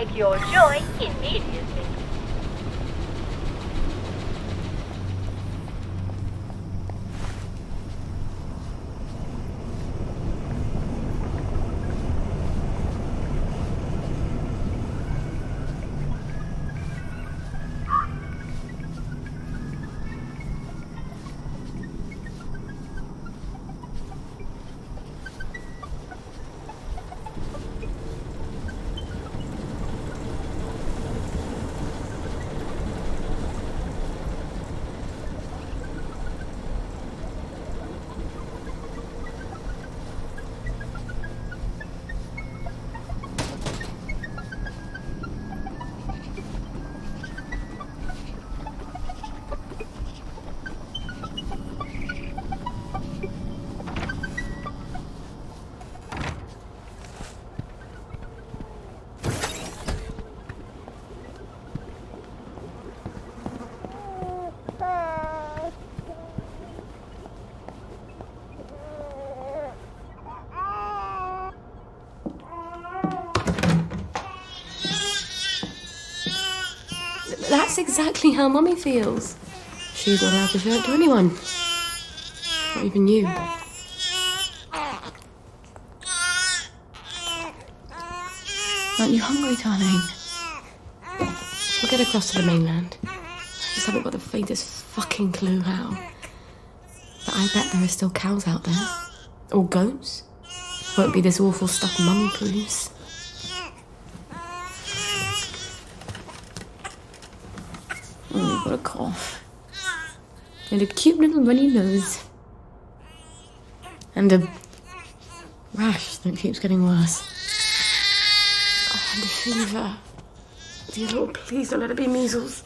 take your joy immediately. That's exactly how Mummy feels. She's not allowed to show it to anyone. Not even you. Aren't you hungry, darling? We'll get across to the mainland. I just haven't got the faintest fucking clue how. But I bet there are still cows out there. Or goats. Won't be this awful stuff Mummy proves. Oh, you've got a cough. And a cute little runny nose. And a rash that keeps getting worse. Oh, and a fever. Dear Lord, please don't let it be measles.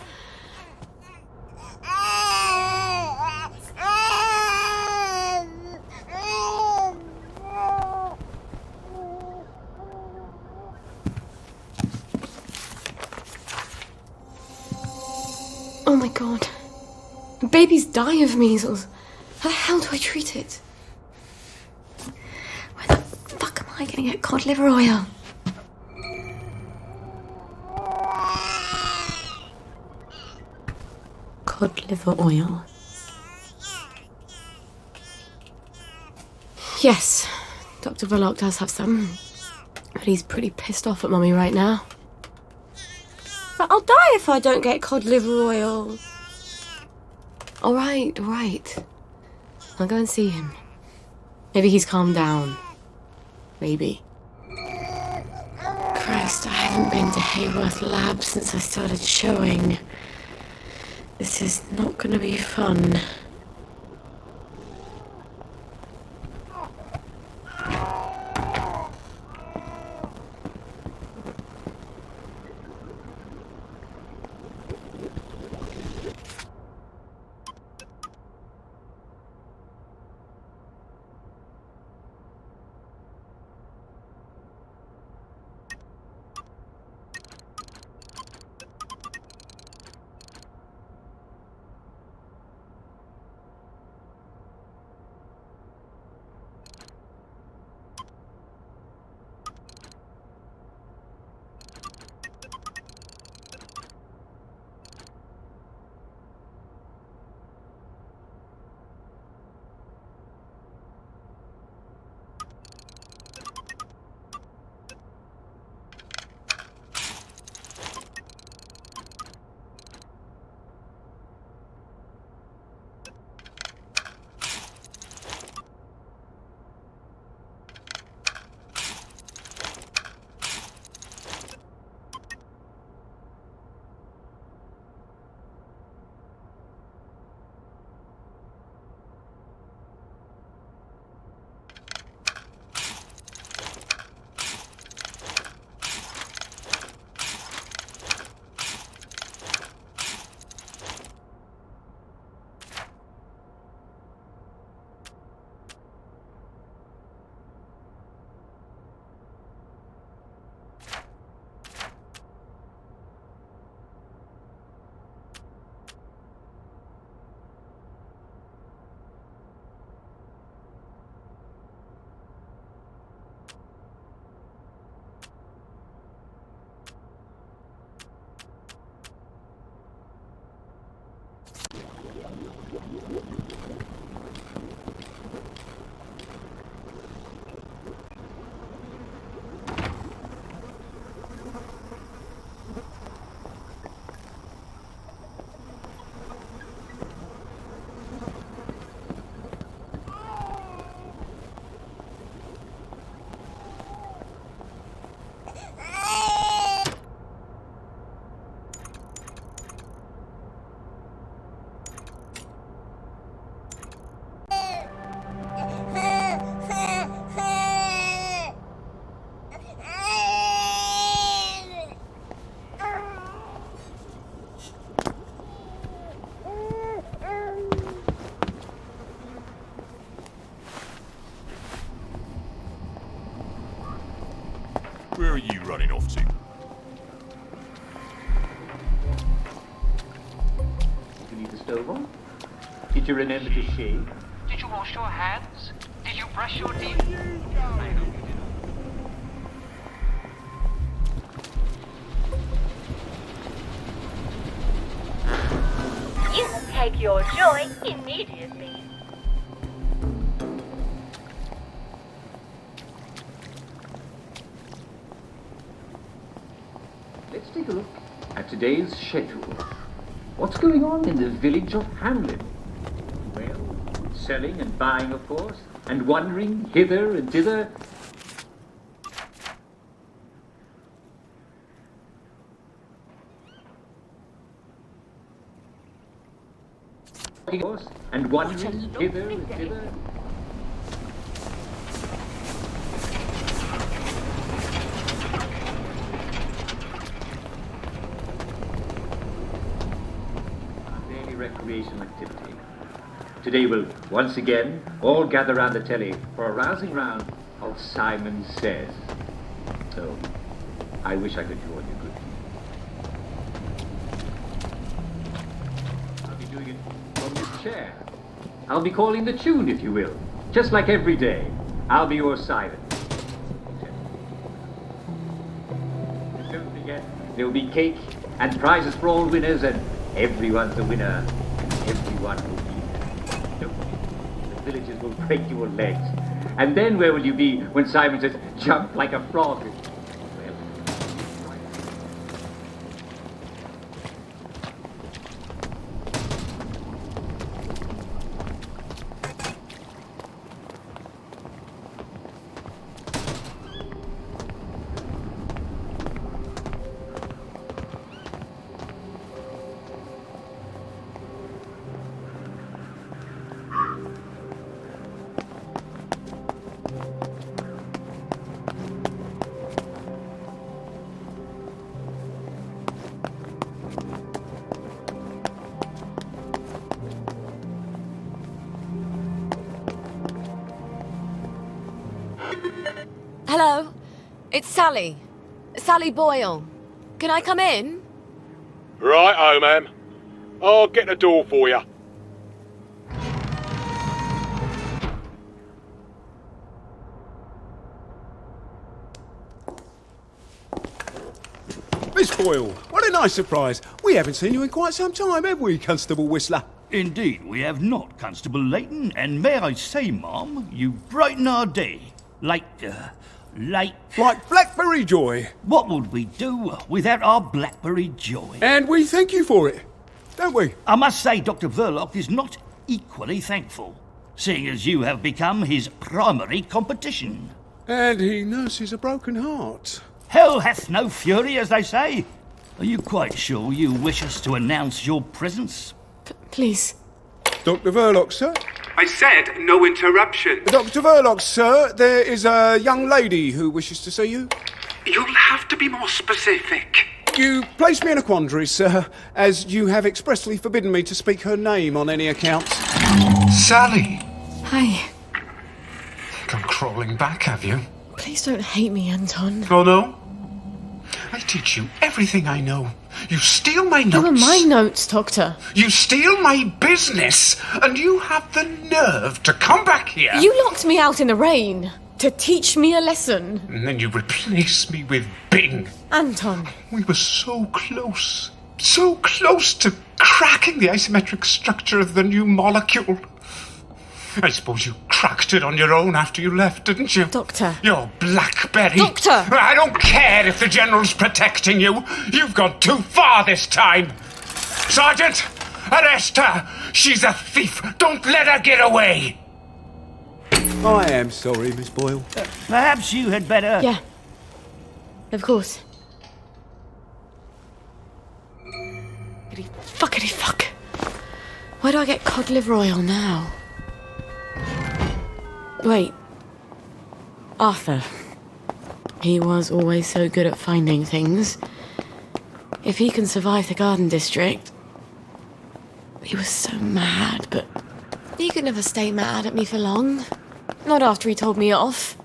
Oh my God. Babies die of measles. How the hell do I treat it? Where the fuck am I going to get cod liver oil? Cod liver oil. Yes, Dr. Verloc does have some. But he's pretty pissed off at Mummy right now. But I'll die if I don't get cod liver oil. All right. I'll go and see him. Maybe he's calmed down. Maybe. Christ, I haven't been to Hayworth Lab since I started showing. This is not gonna be fun. Where are you running off to? Did you leave the stove on? Did you remember to shave? Did you wash your hands? Did you brush your teeth? I hope you did. You will take your joy immediately. Let's take a look at today's schedule. What's going on in the village of Hamlin? Well, selling and buying, of course, and wandering hither and thither. And wandering hither and thither. Recreational activity. Today we'll once again all gather round the telly for a rousing round of Simon Says. So, I wish I could join you, good. I'll be doing it from this chair. I'll be calling the tune, if you will. Just like every day. I'll be your Simon. Don't forget, there'll be cake and prizes for all winners, and everyone's a winner. Everyone will be there. Don't worry. The villagers will break your legs. And then where will you be when Simon says, jump like a frog? Well, Hello, it's Sally. Sally Boyle. Can I come in? Right, ma'am. I'll get the door for you. Miss Boyle, what a nice surprise. We haven't seen you in quite some time, have we, Constable Whistler? Indeed, we have not, Constable Layton, and may I say, ma'am, you brighten our day. Like Blackberry Joy. what would we do without our Blackberry Joy? And we thank you for it, don't we? I must say Dr. Verloc is not equally thankful, seeing as you have become his primary competition. And he nurses a broken heart. Hell hath no fury, as they say. Are you quite sure you wish us to announce your presence? Please. Dr. Verloc, sir? I said no interruption. Dr. Verloc, sir, there is a young lady who wishes to see you. You'll have to be more specific. You place me in a quandary, sir, as you have expressly forbidden me to speak her name on any account. Sally. Hi. Come crawling back, have you? Please don't hate me, Anton. Oh, no? I teach you everything I know. You steal my notes. They were my notes, Doctor. You steal my business, and you have the nerve to come back here. You locked me out in the rain to teach me a lesson. And then you replace me with Bing. Anton. We were so close. so close to cracking the asymmetric structure of the new molecule. I suppose you cracked it on your own after you left, didn't you? Doctor. You're Blackberry. Doctor! I don't care if the General's protecting you. You've gone too far this time. Sergeant, arrest her. She's a thief. Don't let her get away. I am sorry, Miss Boyle. Perhaps you had better... Yeah. Of course. Fuckity fuck. Where do I get cod liver oil now? Wait. Arthur. He was always so good at finding things. If he can survive the Garden District... He was so mad, but... He could never stay mad at me for long. Not after he told me off.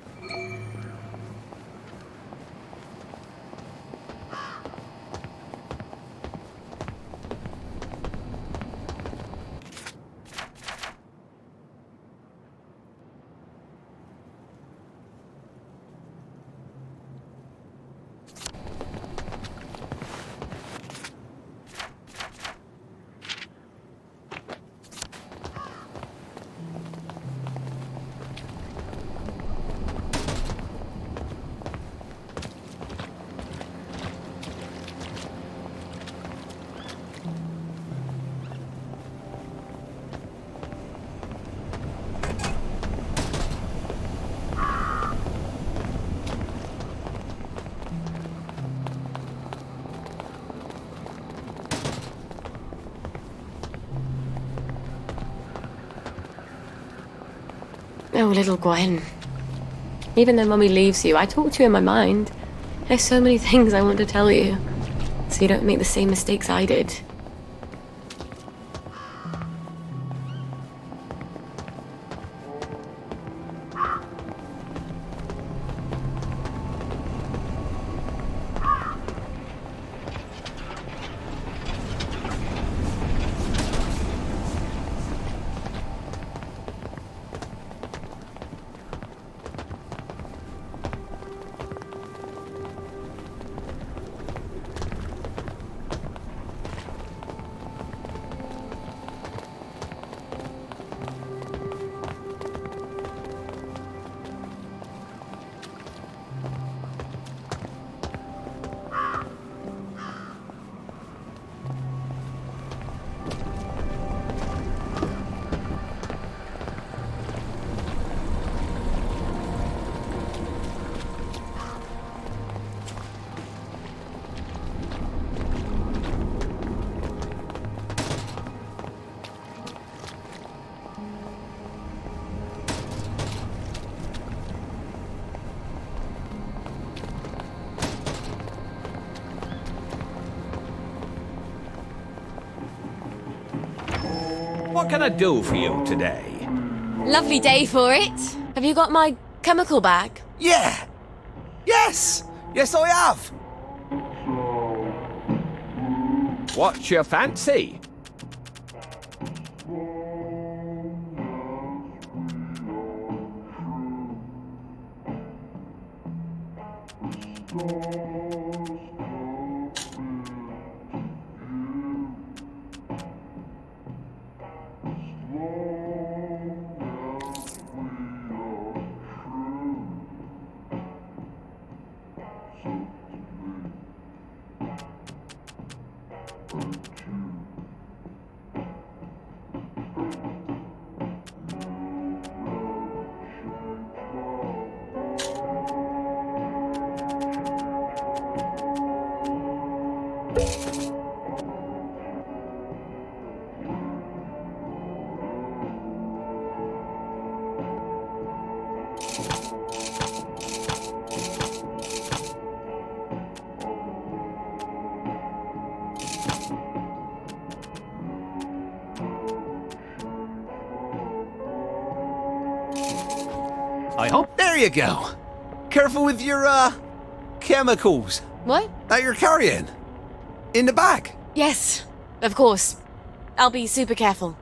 Oh, little Gwen. Even though Mummy leaves you, I talk to you in my mind. There's so many things I want to tell you, so you don't make the same mistakes I did. What can I do for you today? Lovely day for it. Have you got my chemical bag? Yeah! Yes! Yes, I have! What's your fancy? I hope. There you go. Careful with your, chemicals What? that you're carrying. In the bag. Yes, of course. I'll be super careful.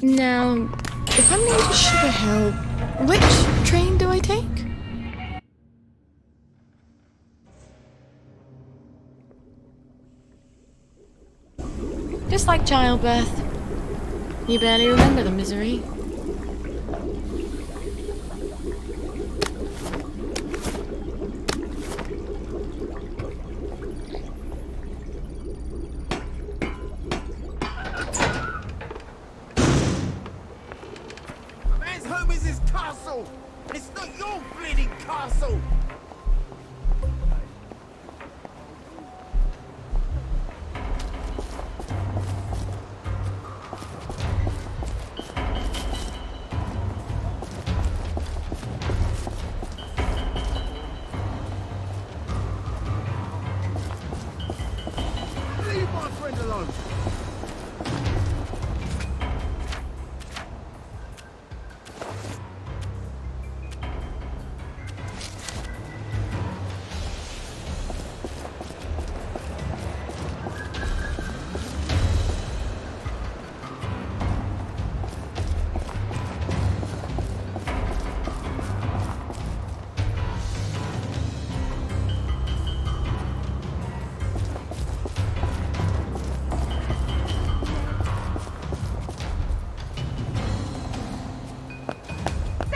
Now, if I'm going to Sugar Hill, which train do I take? Just like childbirth. You barely remember the misery. A man's home is his castle! It's not your bleeding castle! Leave my friend alone!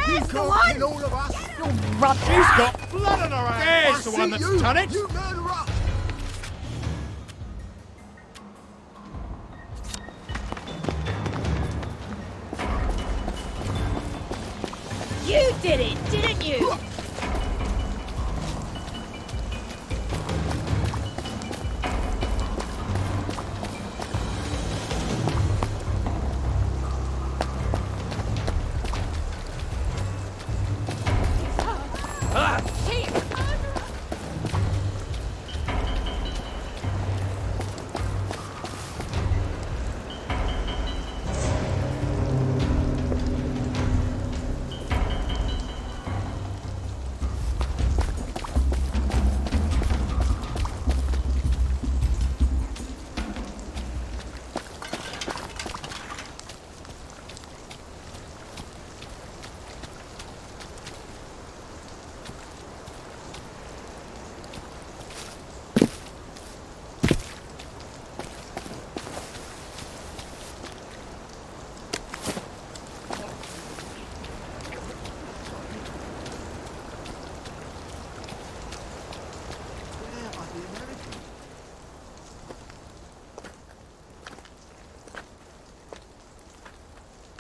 That's the one! Kill all of us! She's got blood on her hands! There's the one that's done it! You murderer! You did it, didn't you?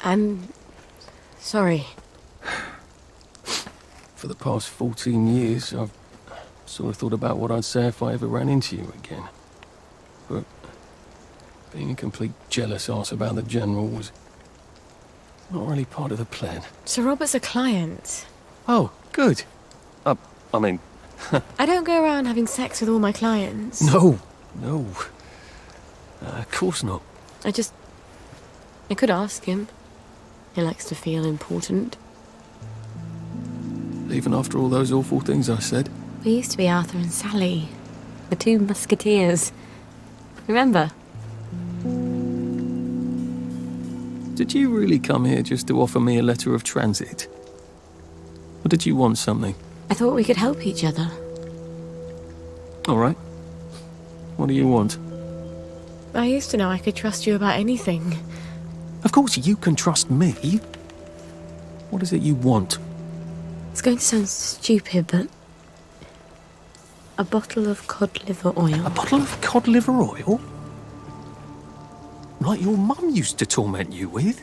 I'm sorry. For the past 14 years, I've sort of thought about what I'd say if I ever ran into you again. But being a complete jealous arse about the General was not really part of the plan. Sir Robert's a client. Oh, good. I mean... I don't go around having sex with all my clients. No. Of course not. I could ask him. He likes to feel important. Even after all those awful things I said. We used to be Arthur and Sally, the two musketeers. Remember? Did you really come here just to offer me a letter of transit? Or did you want something? I thought we could help each other. All right. What do you want? I used to know I could trust you about anything. Of course you can trust me. What is it you want? It's going to sound stupid, but... a bottle of cod liver oil. A bottle of cod liver oil? Like your mum used to torment you with?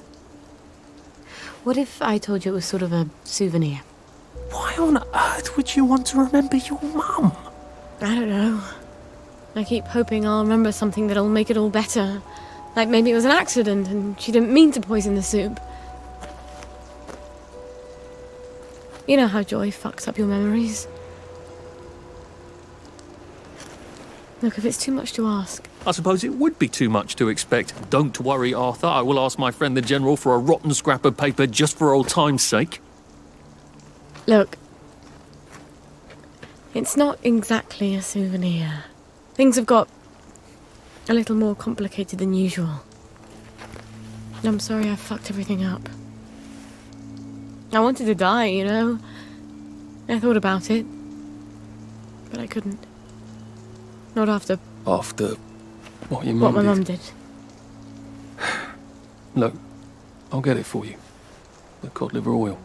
What if I told you it was sort of a souvenir? Why on earth would you want to remember your mum? I don't know. I keep hoping I'll remember something that'll make it all better. Like maybe it was an accident and she didn't mean to poison the soup. You know how joy fucks up your memories. Look, if it's too much to ask... I suppose it would be too much to expect. Don't worry, Arthur. I will ask my friend the General for a rotten scrap of paper just for old time's sake. Look. It's not exactly a souvenir. Things have got a little more complicated than usual. I'm sorry I fucked everything up. I wanted to die, you know? I thought about it. But I couldn't. Not after After what your what mum my did. mum did. Look, I'll get it for you. The cod liver oil.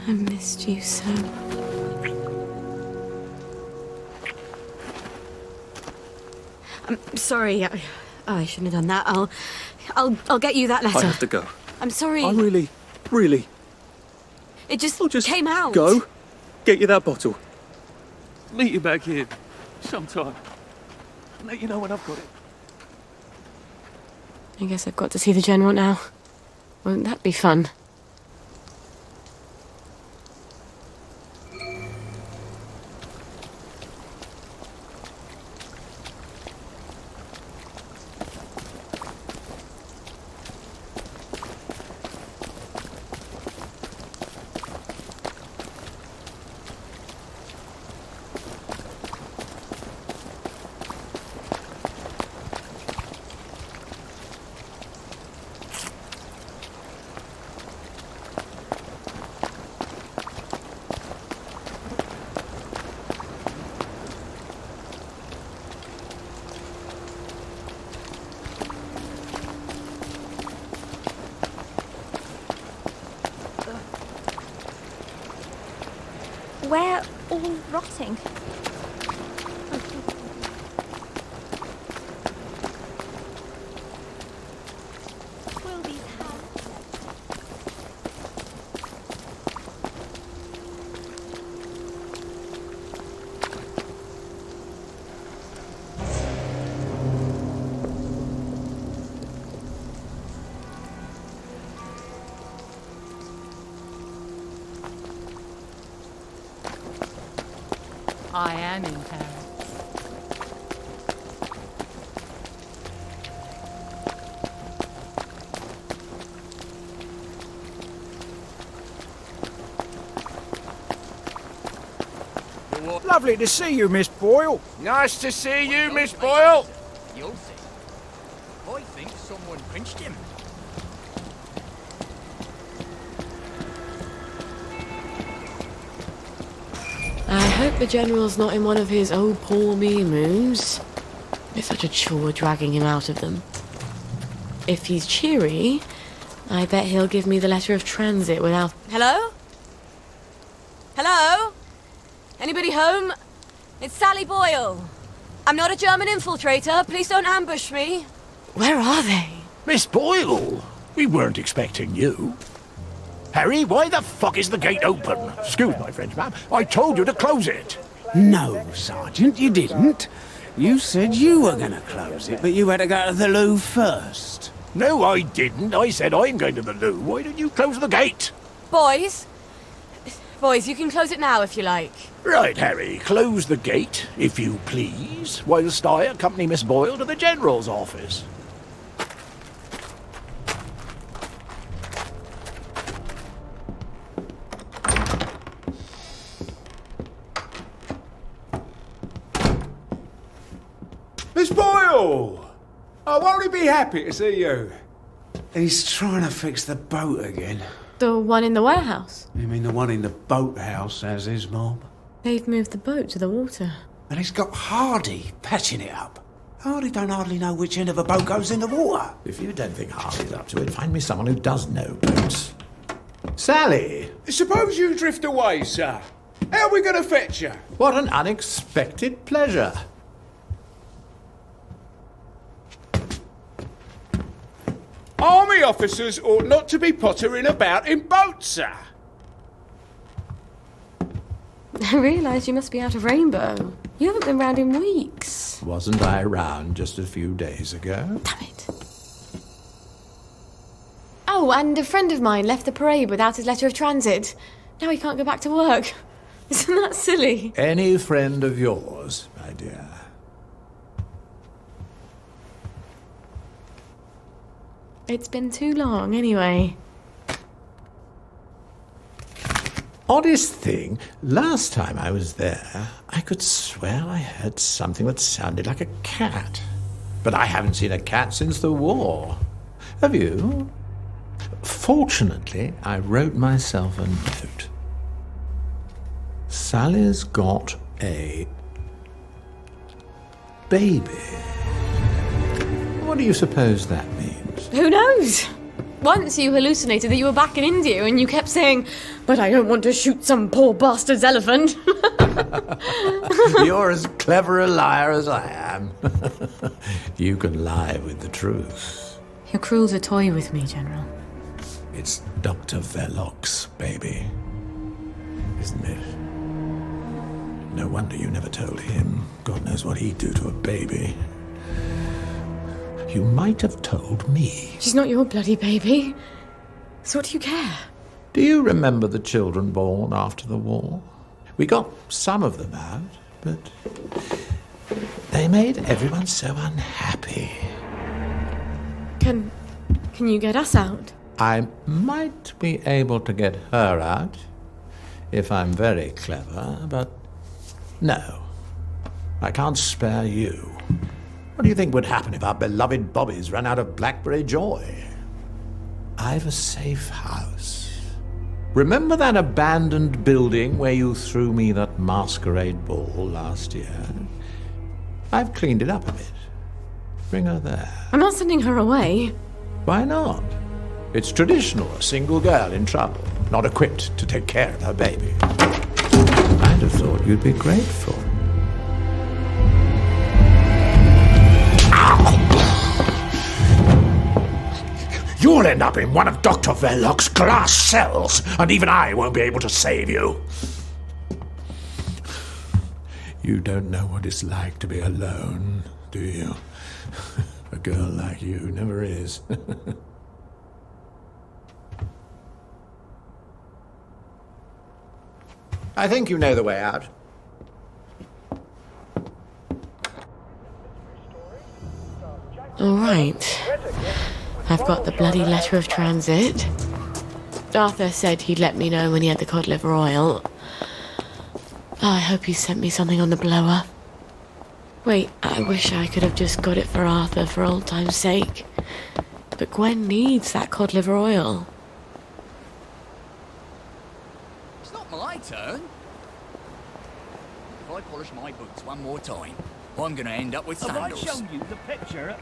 I missed you so. I'm sorry. I shouldn't have done that. I'll get you that letter. I have to go. I'm sorry. I really... It just I'll just came out. go, get you that bottle. Meet you back here sometime. Let you know when I've got it. I guess I've got to see the General now. Won't that be fun? We're all rotting. Will these have... I am in Paris. Lovely to see you, Miss Boyle. Nice to see you, Miss Boyle. You'll see. I think someone pinched him. I hope the General's not in one of his oh poor me moods. It's such a chore dragging him out of them. If he's cheery, I bet he'll give me the letter of transit without... Hello? Hello? Anybody home? It's Sally Boyle. I'm not a German infiltrator. Please don't ambush me. Where are they? Miss Boyle, we weren't expecting you. Harry, why the fuck is the gate open? Excuse my French, ma'am. I told you to close it. No, Sergeant, you didn't. You said you were going to close it, but you had to go to the loo first. No, I didn't. I said I'm going to the loo. Why didn't you close the gate? Boys? Boys, you can close it now if you like. Right, Harry, close the gate, if you please, whilst I accompany Miss Boyle to the General's office. Miss Boyle! Oh, won't he be happy to see you? He's trying to fix the boat again. The one in the warehouse? You mean the one in the boathouse, as his mom? They've moved the boat to the water. And he's got Hardy patching it up. Hardy don't hardly know which end of a boat goes in the water. If you don't think Hardy's up to it, find me someone who does know boats. Sally! Suppose you drift away, sir. How are we going to fetch you? What an unexpected pleasure. Army officers ought not to be pottering about in boats, sir. I realise you must be out of Rainbow. You haven't been round in weeks. Wasn't I around just a few days ago? Damn it. Oh, and a friend of mine left the parade without his letter of transit. Now he can't go back to work. Isn't that silly? Any friend of yours, my dear. It's been too long, anyway. Oddest thing, last time I was there, I could swear I heard something that sounded like a cat. But I haven't seen a cat since the war. Have you? Fortunately, I wrote myself a note. Sally's got a baby. What do you suppose that means? Who knows? Once you hallucinated that you were back in India and you kept saying, "But I don't want to shoot some poor bastard's elephant." You're as clever a liar as I am. You can lie with the truth. Your crew's a toy with me, General. It's Dr. Verloc's baby, isn't it? No wonder you never told him. God knows what he'd do to a baby. You might have told me. She's not your bloody baby. So what do you care? Do you remember the children born after the war? We got some of them out, but they made everyone so unhappy. Can you get us out? I might be able to get her out if I'm very clever, but no, I can't spare you. What do you think would happen if our beloved Bobbies ran out of blackberry joy? I've a safe house. Remember that abandoned building where you threw me that masquerade ball last year? I've cleaned it up a bit. Bring her there. I'm not sending her away. Why not? It's traditional, a single girl in trouble, not equipped to take care of her baby. I'd have thought you'd be grateful. You'll end up in one of Dr. Verloc's glass cells, and even I won't be able to save you. You don't know what it's like to be alone, do you? A girl like you never is. I think you know the way out. All right. I've got the bloody letter of transit. Arthur said he'd let me know when he had the cod liver oil. Oh, I hope he sent me something on the blower. Wait, I wish I could have just got it for Arthur for old time's sake. But Gwen needs that cod liver oil. It's not my turn. If I polish my boots one more time, I'm going to end up with sandals. Have I shown you the picture